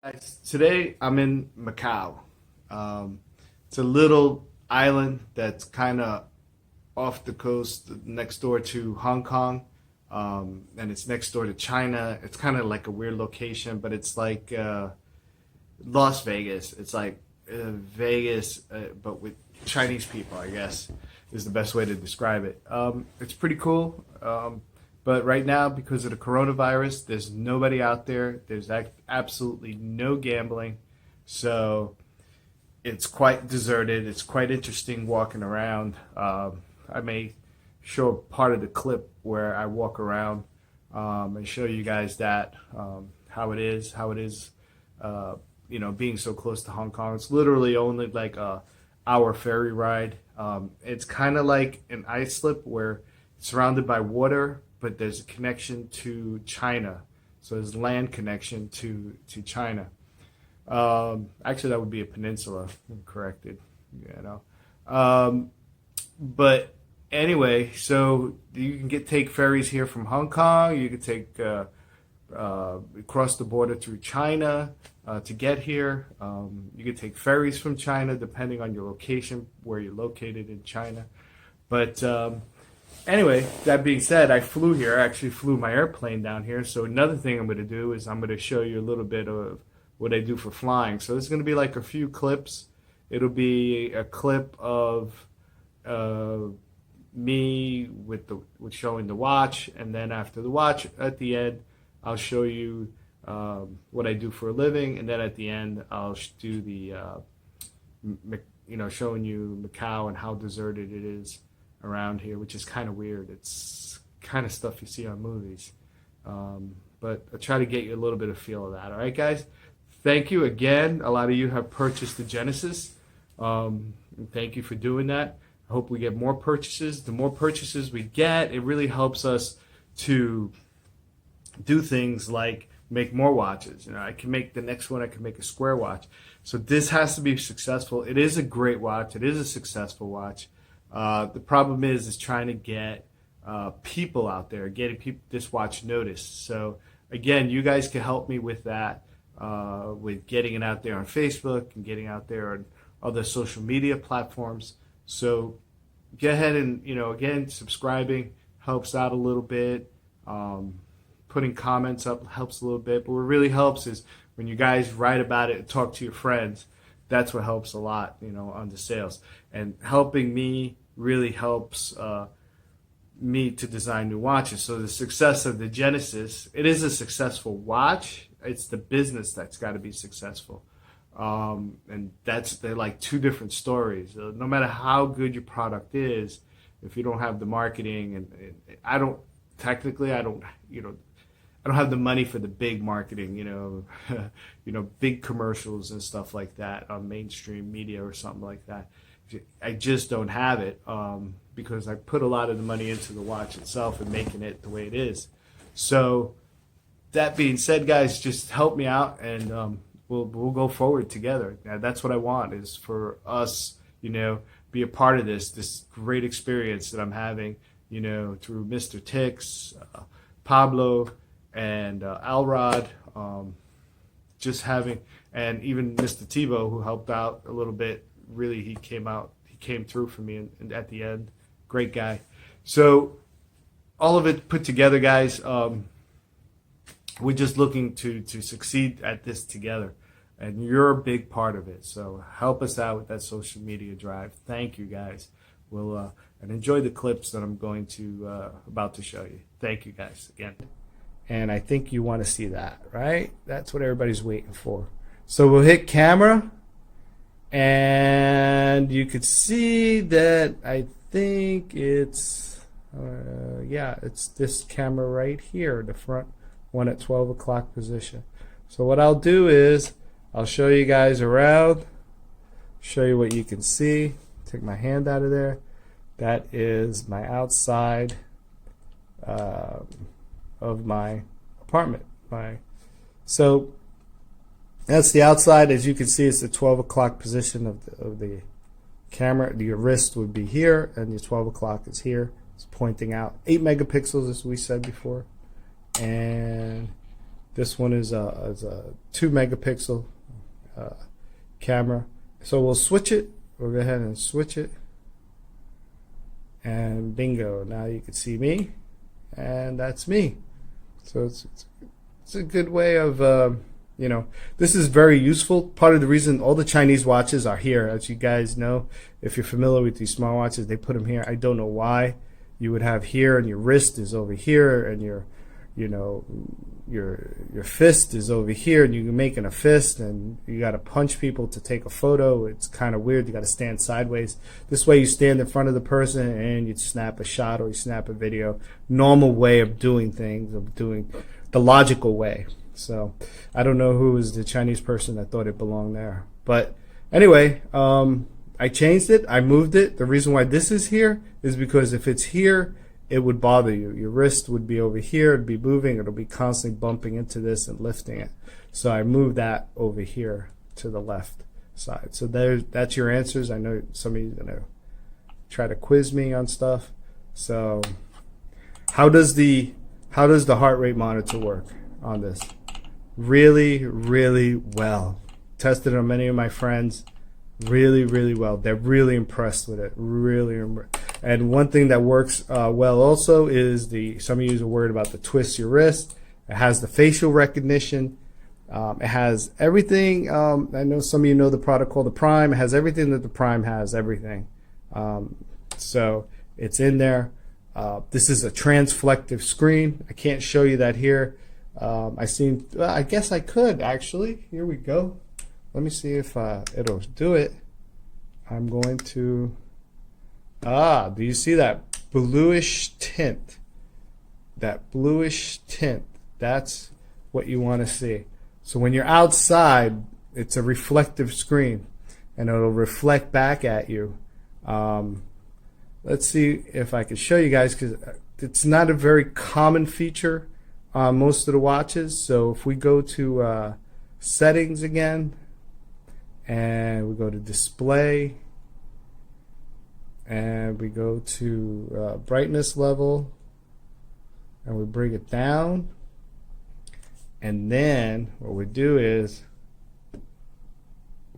Guys, today I'm in Macau. It's a little island that's kind of off the coast, next door to Hong Kong, and it's next door to China. It's kind of like a weird location, but it's like Las Vegas. It's like Vegas, but with Chinese people, I guess, is the best way to describe it. It's pretty cool. But right now, because of the coronavirus, there's nobody out there. There's absolutely no gambling. So it's quite deserted. It's quite interesting walking around. I may show part of the clip where I walk around and show you guys that, how it is, being so close to Hong Kong. It's literally only like a hour ferry ride. It's kind of like an ice slip where it's surrounded by water, but there's a connection to China. So there's land connection to China. Actually, that would be a peninsula. I'm corrected, you know. But anyway, so you can take ferries here from Hong Kong. You can take cross the border through China to get here. You can take ferries from China depending on your location, where you're located in China. But anyway, that being said, I flew here. I actually flew my airplane down here. So another thing I'm going to do is I'm going to show you a little bit of what I do for flying. So there's going to be like a few clips. It'll be a clip of me with showing the watch, and then after the watch, at the end, I'll show you what I do for a living, and then at the end, I'll do the showing you Macau and how deserted it is around here, which is kind of weird. It's kind of stuff you see on movies. But I'll try to get you a little bit of feel of that. All right, guys? Thank you again. A lot of you have purchased the Genesis. And thank you for doing that. I hope we get more purchases. The more purchases we get, it really helps us to do things like make more watches. I can make the next one, I can make a square watch. So this has to be successful. It is a great watch. It is a successful watch. The problem is trying to get people out there, getting this watch noticed. So again, you guys can help me with that, with getting it out there on Facebook and getting out there on other social media platforms. So go ahead and, again, subscribing helps out a little bit. Putting comments up helps a little bit. But what really helps is when you guys write about it and talk to your friends. That's what helps a lot, on the sales. And helping me really helps me to design new watches. So the success of the Genesis, it is a successful watch. It's the business that's got to be successful. And they're like two different stories. No matter how good your product is, if you don't have the marketing, and I don't have the money for the big marketing, big commercials and stuff like that on mainstream media or something like that. I just don't have it because I put a lot of the money into the watch itself and making it the way it is. So that being said, guys, just help me out, and we'll go forward together. Now, that's what I want, is for us, be a part of this great experience that I'm having, through Mr. Tix, Pablo, and Alrod, just having, and even Mr. Tebow, who helped out a little bit. Really, he came through for me, and at the end, great guy. So all of it put together, guys, we're just looking to succeed at this together, and you're a big part of it. So help us out with that social media drive. Thank you, guys. We'll and enjoy the clips that I'm going to about to show you. Thank you, guys, again. And I think you want to see that, right? That's what everybody's waiting for. So we'll hit camera, and you could see that I think it's, it's this camera right here, the front one at 12 o'clock position. So what I'll do is I'll show you guys around, show you what you can see. Take my hand out of there. That is my outside of my apartment. So that's the outside. As you can see, it's the 12 o'clock position of the camera. Your wrist would be here, and your 12 o'clock is here. It's pointing out 8 megapixels, as we said before. And This one is a 2 megapixel camera. So we'll switch it. We'll go ahead and switch it. And bingo, now you can see me. And that's me. So it's a good way of, you know, this is very useful. Part of the reason all the Chinese watches are here, as you guys know, if you're familiar with these smartwatches, they put them here. I don't know why. You would have here, and your wrist is over here, and your, you know, your fist is over here, and you're making a fist, and you got to punch people to take a photo. It's kind of weird. You got to stand sideways. This way, you stand in front of the person, and you snap a shot or you snap a video. Normal way of doing things, of doing the logical way. So I don't know who was the Chinese person that thought it belonged there. But anyway, I changed it. I moved it. The reason why this is here is because if it's here, it would bother you. Your wrist would be over here. It'd be moving. It'll be constantly bumping into this and lifting it. So I moved that over here to the left side. So that's your answers. I know some of you are going to try to quiz me on stuff. So how does the heart rate monitor work on this? Really, really well. Tested on many of my friends. Really, really well. They're really impressed with it. And one thing that works well also is some of you are worried about the twist your wrist. It has the facial recognition. It has everything. I know some of you know the product called the Prime. It has everything that the Prime has. Everything. So it's in there. This is a transflective screen. I can't show you that here. I guess I could actually. Here we go. Let me see if it'll do it. I'm going to. Do you see that bluish tint? That bluish tint. That's what you want to see. So when you're outside, it's a reflective screen, and it'll reflect back at you. Let's see if I can show you guys, because it's not a very common feature on most of the watches. So if we go to settings again, and we go to display, and we go to brightness level, and we bring it down, and then what we do is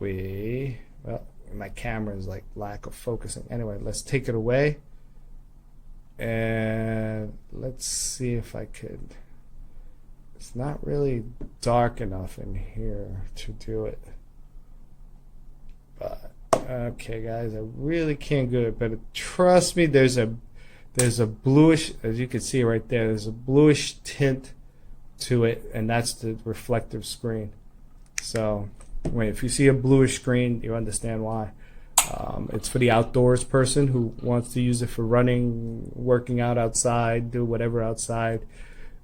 well, my camera is like lack of focusing. Anyway, let's take it away, and let's see if I could. It's not really dark enough in here to do it. But okay, guys, I really can't do it. But trust me, there's a bluish, as you can see right there, there's a bluish tint to it, and that's the reflective screen. So wait, if you see a bluish screen, you understand why. It's for the outdoors person who wants to use it for running, working out outside, do whatever outside.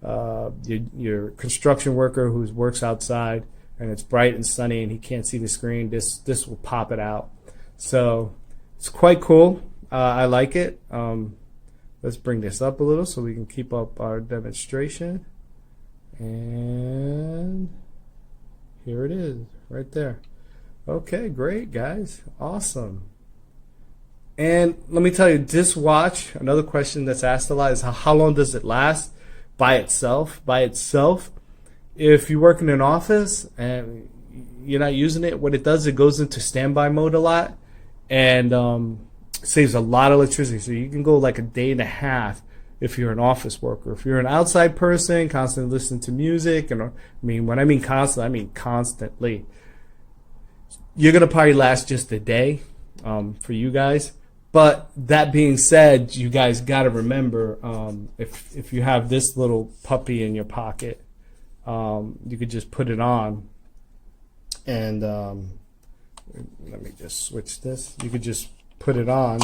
Your construction worker who works outside and it's bright and sunny and he can't see the screen, this will pop it out. So it's quite cool. I like it. Let's bring this up a little so we can keep up our demonstration. And here it is right there. Okay, great, guys. Awesome. And let me tell you, this watch, another question that's asked a lot is how long does it last by itself? By itself, if you work in an office and you're not using it, what it does, it goes into standby mode a lot and saves a lot of electricity. So you can go like a day and a half if you're an office worker. If you're an outside person, constantly listening to music, and when I mean constantly, I mean constantly. You're gonna probably last just a day for you guys. But that being said, you guys got to remember, if you have this little puppy in your pocket, you could just put it on, and let me just switch this. You could just put it on,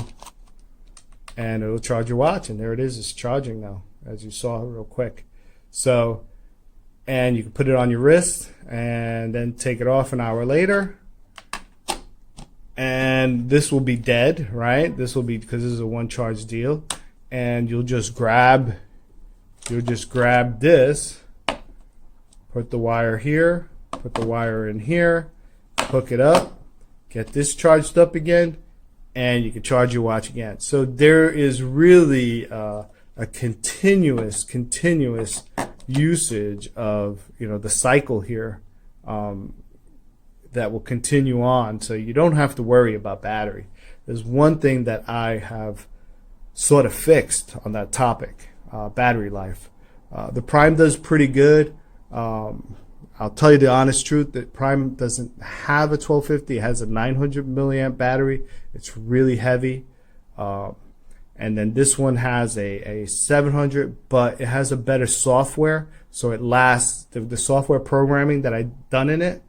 and it'll charge your watch, and there it is. It's charging now, as you saw real quick. So, and you can put it on your wrist, and then take it off an hour later. And this will be dead, right? This will be, because this is a one charge deal, and you'll just grab this, put the wire here, put the wire in here, hook it up, get this charged up again, and you can charge your watch again. So there is really a continuous usage of, you know, the cycle here, that will continue on, so you don't have to worry about battery. There's one thing that I have sort of fixed on that topic, battery life. The Prime does pretty good. I'll tell you the honest truth, that Prime doesn't have a 1250. It has a 900 milliamp battery. It's really heavy. And then this one has a 700, but it has a better software, so it lasts. The software programming that I've done in it,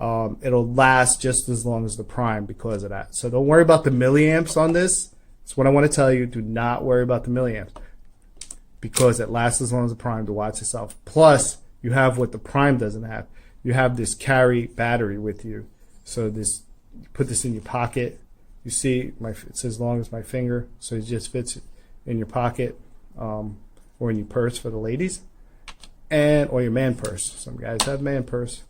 it'll last just as long as the Prime because of that. So don't worry about the milliamps on this. That's what I want to tell you. Do not worry about the milliamps, because it lasts as long as the Prime to watch itself. Plus, you have what the Prime doesn't have. You have this carry battery with you. So this, you put this in your pocket. You see, it's as long as my finger, so it just fits in your pocket, or in your purse for the ladies, or your man purse. Some guys have man purse.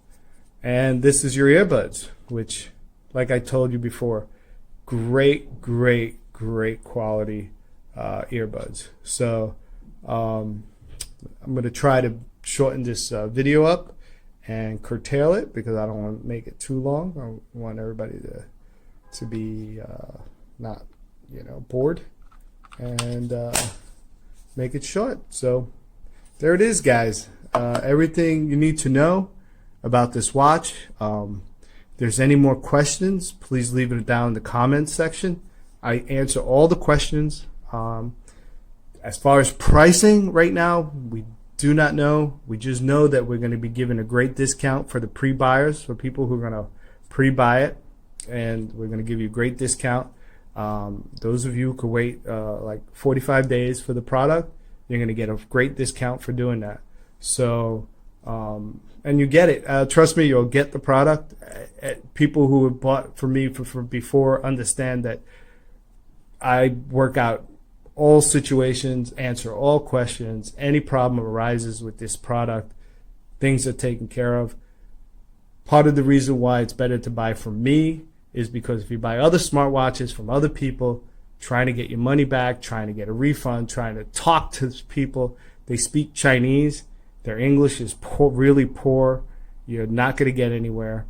And this is your earbuds, which, like I told you before, great quality earbuds. So I'm going to try to shorten this video up and curtail it, because I don't want to make it too long. I want everybody to be not, you know, bored, and make it short. So there it is, guys. Everything you need to know about this watch. If there's any more questions, please leave it down in the comments section. I answer all the questions. As far as pricing right now, we do not know. We just know that we're going to be giving a great discount for the pre-buyers, for people who are going to pre-buy it, and we're going to give you a great discount. Those of you who could wait like 45 days for the product, you're going to get a great discount for doing that. So, and you get it. Trust me, you'll get the product. People who have bought from me for before understand that I work out all situations, answer all questions. Any problem arises with this product, things are taken care of. Part of the reason why it's better to buy from me is because if you buy other smartwatches from other people, trying to get your money back, trying to get a refund, trying to talk to people, they speak Chinese, their English is poor, really poor, you're not going to get anywhere.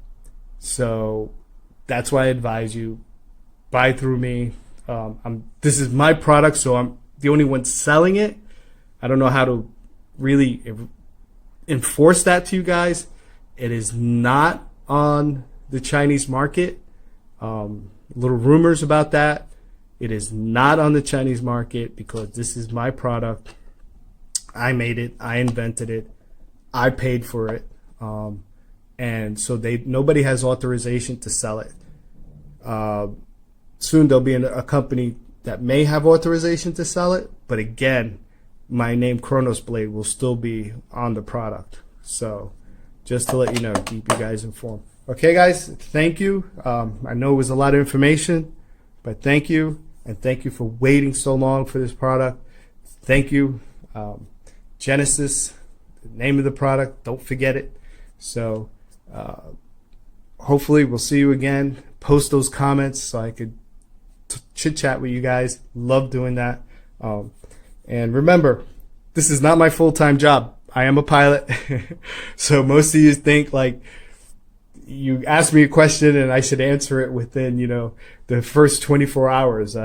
So that's why I advise you, buy through me. This is my product, so I'm the only one selling it. I don't know how to really enforce that to you guys. It is not on the Chinese market. Little rumors about that. It is not on the Chinese market, because this is my product. I made it. I invented it. I paid for it. And so nobody has authorization to sell it. Soon there'll be a company that may have authorization to sell it, but again, my name Kronos Blade will still be on the product. So just to let you know, keep you guys informed. Okay, guys, thank you. I know it was a lot of information, but thank you, and thank you for waiting so long for this product. Thank you. Genesis, the name of the product, don't forget it. So hopefully we'll see you again. Post those comments so I could chit chat with you guys. Love doing that. And remember, this is not my full-time job. I am a pilot. So most of you think like you ask me a question and I should answer it within, you know, the first 24 hours.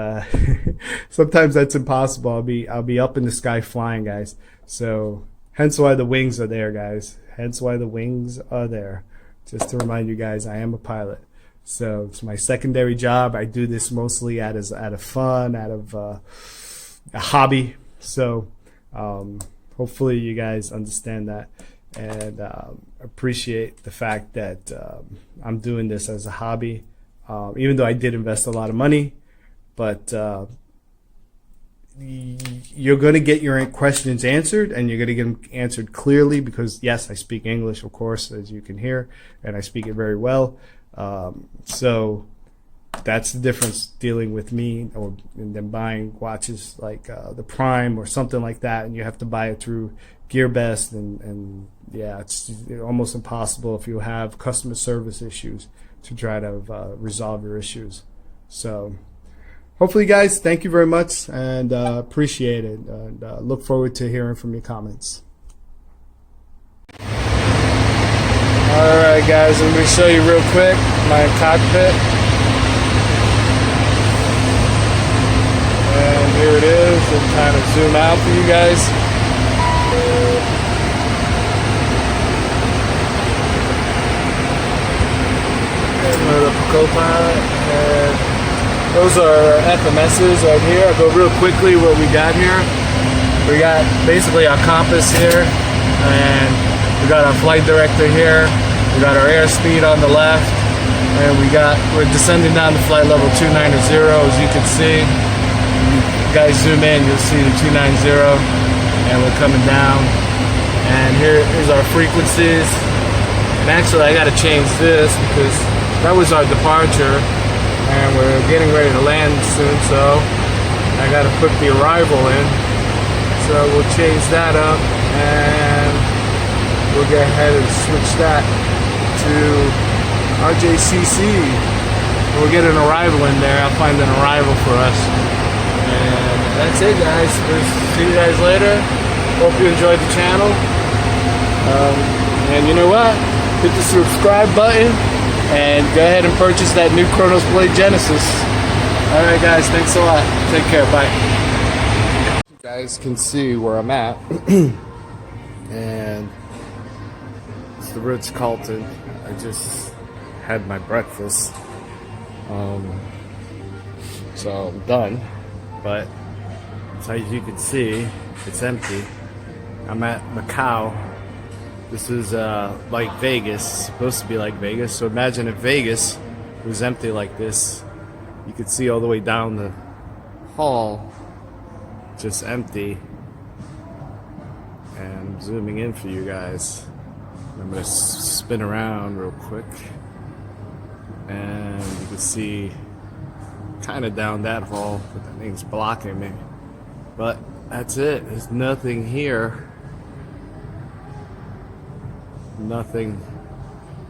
Sometimes that's impossible. I'll be up in the sky flying, guys. So hence why the wings are there, guys. Hence why the wings are there. Just to remind you guys, I am a pilot. So it's my secondary job. I do this mostly out of fun, out of a hobby. So hopefully you guys understand that, and appreciate the fact that I'm doing this as a hobby, even though I did invest a lot of money. But you're going to get your questions answered, and you're going to get them answered clearly, because yes, I speak English, of course, as you can hear, and I speak it very well. So that's the difference dealing with me and then buying watches like the Prime or something like that, and you have to buy it through GearBest, and yeah, it's almost impossible if you have customer service issues to try to resolve your issues. So hopefully, guys, thank you very much, and appreciate it, and look forward to hearing from your comments. Alright guys, I'm going to show you real quick my cockpit. And here it is, and kind of zoom out for you guys. Another co-pilot, and those are FMSs right here. I'll go real quickly what we got here. We got basically our compass here, and we got our flight director here. We got our airspeed on the left, and we're descending down to flight level 290. As you can see, you guys zoom in, you'll see the 290, and we're coming down. And here is our frequencies. And actually, I got to change this because that was our departure, and we're getting ready to land soon, so I got to put the arrival in. So we'll change that up, and we'll go ahead and switch that to RJCC. We'll get an arrival in there. I'll find an arrival for us. And that's it, guys. We'll see you guys later. Hope you enjoyed the channel. And you know what? Hit the subscribe button and go ahead and purchase that new Kronos Blade Genesis. Alright guys, thanks a lot. Take care, bye. You guys can see where I'm at. And it's the Ritz-Carlton. I just had my breakfast. So I'm done. But as you can see, it's empty. I'm at Macau. This is like Vegas, supposed to be like Vegas. So imagine if Vegas was empty like this. You could see all the way down the hall, just empty. And I'm zooming in for you guys. I'm gonna spin around real quick. And you can see kind of down that hall, but that thing's blocking me. But that's it, there's nothing here. Nothing.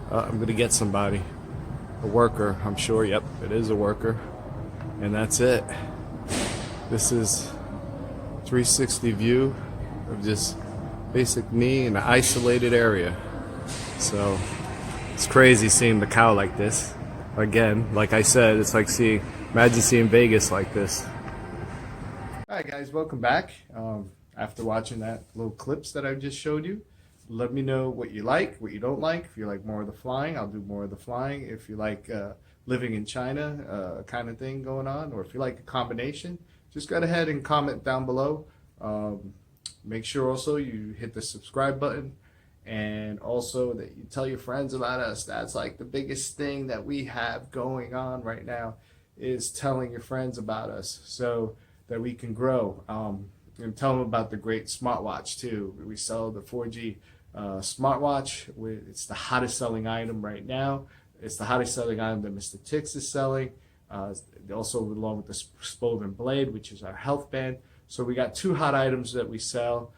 I'm gonna get somebody, a worker, I'm sure. Yep, it is a worker. And that's it. This is 360 view of just basic me in an isolated area. So it's crazy seeing Macau like this. Again, like I said, it's like imagine seeing Vegas like this. Alright guys, welcome back. After watching that little clips that I just showed you, let me know what you like, what you don't like. If you like more of the flying, I'll do more of the flying. If you like living in China kind of thing going on, or if you like a combination, just go ahead and comment down below. Make sure also you hit the subscribe button, and also that you tell your friends about us. That's like the biggest thing that we have going on right now, is telling your friends about us so that we can grow. And tell them about the great smartwatch too. We sell the 4G smartwatch. It's the hottest selling item right now. It's the hottest selling item that Mr. Tix is selling. Also along with the Spoven Blade, which is our health band. So we got two hot items that we sell.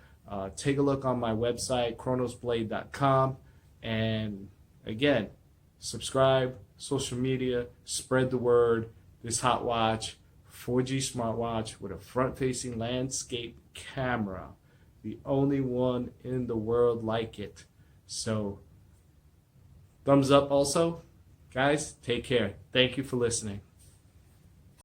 Take a look on my website, kronosblade.com. And again, subscribe, social media, spread the word. This hot watch, 4G smartwatch with a front-facing landscape camera. The only one in the world like it. So, thumbs up also. Guys, take care. Thank you for listening.